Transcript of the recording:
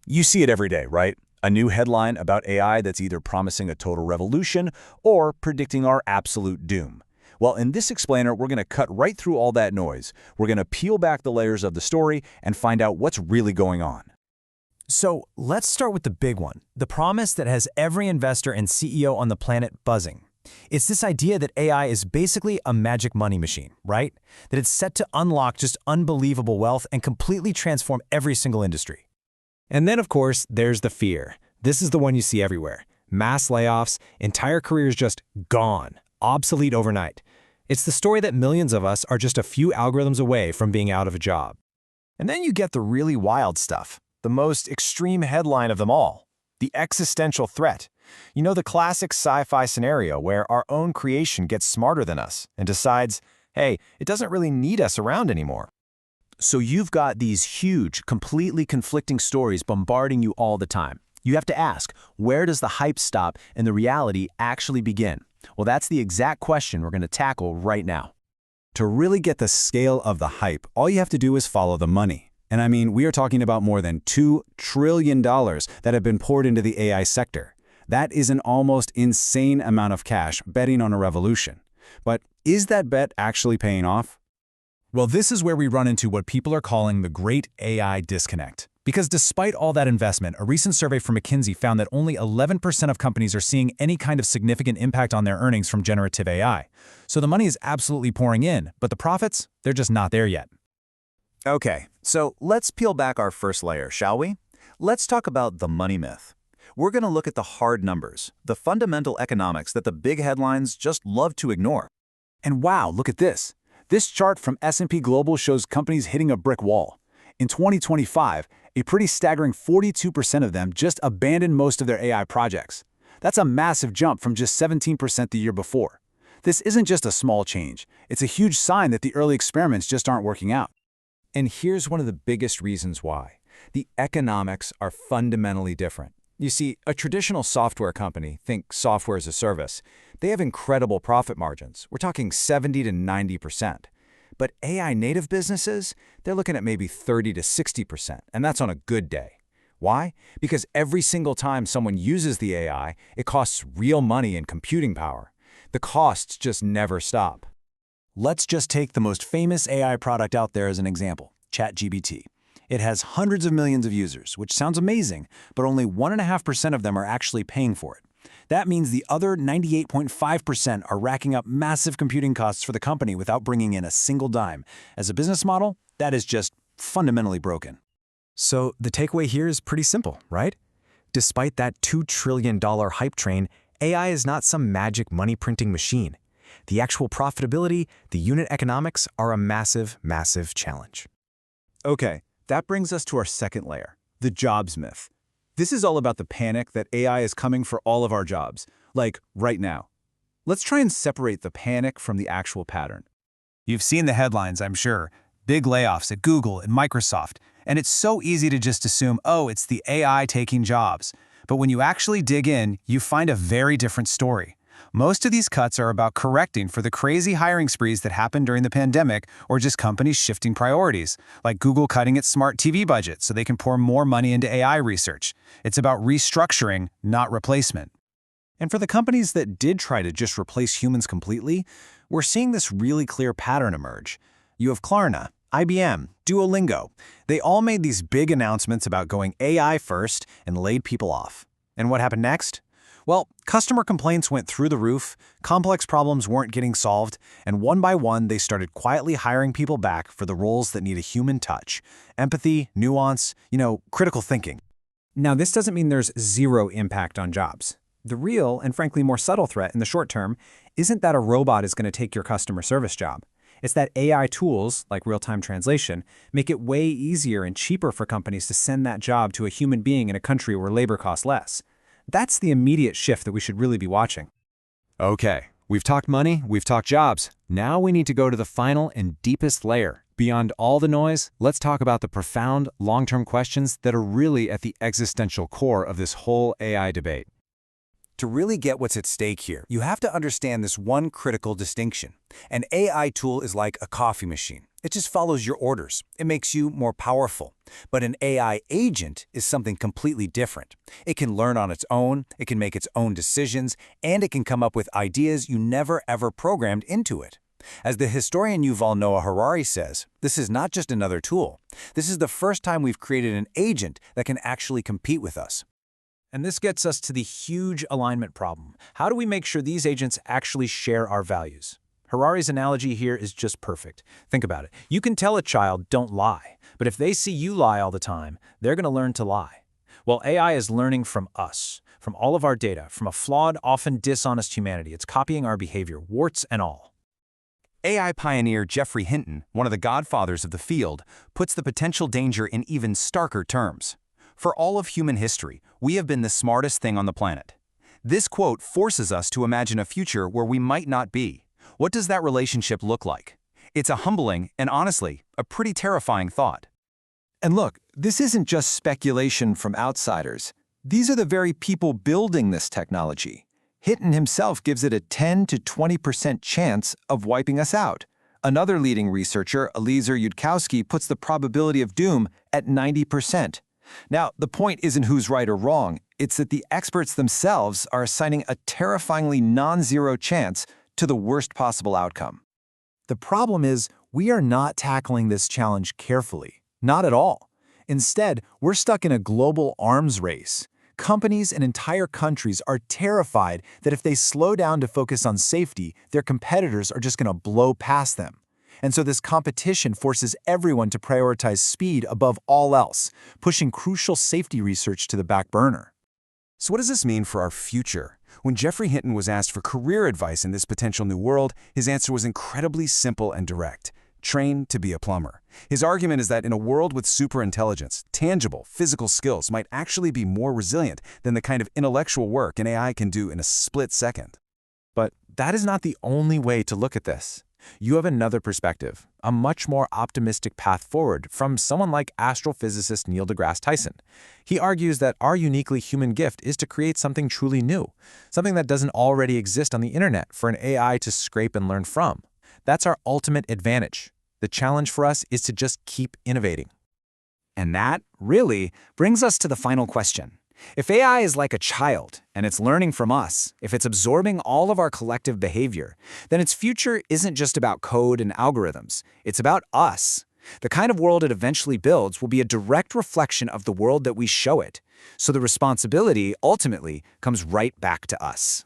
You see it every day, right? A new headline about AI that's either promising a total revolution or predicting our absolute doom. Well, in this explainer, we're going to cut right through all that noise. We're going to peel back the layers of the story and find out what's really going on. So let's start with the big one, the promise that has every investor and CEO on the planet buzzing. It's this idea that AI is basically a magic money machine, right? That it's set to unlock just unbelievable wealth and completely transform every single industry. And then, of course, there's the fear. This is the one you see everywhere. Mass layoffs, entire careers just gone, obsolete overnight. It's the story that millions of us are just a few algorithms away from being out of a job. And then you get the really wild stuff, the most extreme headline of them all, the existential threat. You know, the classic sci-fi scenario where our own creation gets smarter than us and decides, hey, it doesn't really need us around anymore. So you've got these huge, completely conflicting stories bombarding you all the time. You have to ask, where does the hype stop and the reality actually begin? Well, that's the exact question we're going to tackle right now. To really get the scale of the hype, all you have to do is follow the money. And I mean, we are talking about more than $2 trillion that have been poured into the AI sector. That is an almost insane amount of cash betting on a revolution. But is that bet actually paying off? Well, this is where we run into what people are calling the great AI disconnect. Because despite all that investment, a recent survey from McKinsey found that only 11% of companies are seeing any kind of significant impact on their earnings from generative AI. So the money is absolutely pouring in, but the profits, they're just not there yet. Okay, so let's peel back our first layer, shall we? Let's talk about the money myth. We're going to look at the hard numbers, the fundamental economics that the big headlines just love to ignore. And wow, look at this. This chart from S&P Global shows companies hitting a brick wall. In 2025, a pretty staggering 42% of them just abandoned most of their AI projects. That's a massive jump from just 17% the year before. This isn't just a small change. It's a huge sign that the early experiments just aren't working out. And here's one of the biggest reasons why. The economics are fundamentally different. You see, a traditional software company, think software as a service, they have incredible profit margins. We're talking 70 to 90%. But AI native businesses, they're looking at maybe 30 to 60%, and that's on a good day. Why? Because every single time someone uses the AI, it costs real money and computing power. The costs just never stop. Let's just take the most famous AI product out there as an example, ChatGPT. It has hundreds of millions of users, which sounds amazing, but only 1.5% of them are actually paying for it. That means the other 98.5% are racking up massive computing costs for the company without bringing in a single dime. As a business model, that is just fundamentally broken. So the takeaway here is pretty simple, right? Despite that $2 trillion hype train, AI is not some magic money-printing machine. The actual profitability, the unit economics are a massive, massive challenge. Okay, that brings us to our second layer, the jobs myth. This is all about the panic that AI is coming for all of our jobs, like right now. Let's try and separate the panic from the actual pattern. You've seen the headlines, I'm sure. Big layoffs at Google and Microsoft. And it's so easy to just assume, oh, it's the AI taking jobs. But when you actually dig in, you find a very different story. Most of these cuts are about correcting for the crazy hiring sprees that happened during the pandemic or just companies shifting priorities, like Google cutting its smart TV budget so they can pour more money into AI research. It's about restructuring, not replacement. And for the companies that did try to just replace humans completely, we're seeing this really clear pattern emerge. You have Klarna, IBM, Duolingo. They all made these big announcements about going AI first and laid people off. And what happened next? Well, customer complaints went through the roof, complex problems weren't getting solved, and one by one they started quietly hiring people back for the roles that need a human touch. Empathy, nuance, critical thinking. Now, this doesn't mean there's zero impact on jobs. The real, and frankly more subtle threat in the short term, isn't that a robot is going to take your customer service job. It's that AI tools, like real-time translation, make it way easier and cheaper for companies to send that job to a human being in a country where labor costs less. That's the immediate shift that we should really be watching. Okay, we've talked money, we've talked jobs. Now we need to go to the final and deepest layer. Beyond all the noise, let's talk about the profound, long-term questions that are really at the existential core of this whole AI debate. To really get what's at stake here, you have to understand this one critical distinction. An AI tool is like a coffee machine. It just follows your orders. It makes you more powerful. But an AI agent is something completely different. It can learn on its own, it can make its own decisions, and it can come up with ideas you never ever programmed into it. As the historian Yuval Noah Harari says, this is not just another tool. This is the first time we've created an agent that can actually compete with us. And this gets us to the huge alignment problem. How do we make sure these agents actually share our values? Harari's analogy here is just perfect. Think about it. You can tell a child, don't lie. But if they see you lie all the time, they're going to learn to lie. Well, AI is learning from us, from all of our data, from a flawed, often dishonest humanity. It's copying our behavior, warts and all. AI pioneer Geoffrey Hinton, one of the godfathers of the field, puts the potential danger in even starker terms. For all of human history, we have been the smartest thing on the planet. This quote forces us to imagine a future where we might not be. What does that relationship look like? It's a humbling and, honestly, a pretty terrifying thought. And look, this isn't just speculation from outsiders. These are the very people building this technology. Hinton himself gives it a 10 to 20% chance of wiping us out. Another leading researcher, Eliezer Yudkowsky, puts the probability of doom at 90%. Now, the point isn't who's right or wrong. It's that the experts themselves are assigning a terrifyingly non-zero chance to the worst possible outcome. The problem is, we are not tackling this challenge carefully. Not at all. Instead, we're stuck in a global arms race. Companies and entire countries are terrified that if they slow down to focus on safety, their competitors are just going to blow past them. And so this competition forces everyone to prioritize speed above all else, pushing crucial safety research to the back burner. So what does this mean for our future? When Geoffrey Hinton was asked for career advice in this potential new world, his answer was incredibly simple and direct. Train to be a plumber. His argument is that in a world with superintelligence, tangible, physical skills might actually be more resilient than the kind of intellectual work an AI can do in a split second. But that is not the only way to look at this. You have another perspective, a much more optimistic path forward from someone like astrophysicist Neil deGrasse Tyson. He argues that our uniquely human gift is to create something truly new, something that doesn't already exist on the internet for an AI to scrape and learn from. That's our ultimate advantage. The challenge for us is to just keep innovating. And that, really, brings us to the final question. If AI is like a child, and it's learning from us, if it's absorbing all of our collective behavior, then its future isn't just about code and algorithms. It's about us. The kind of world it eventually builds will be a direct reflection of the world that we show it. So the responsibility, ultimately, comes right back to us.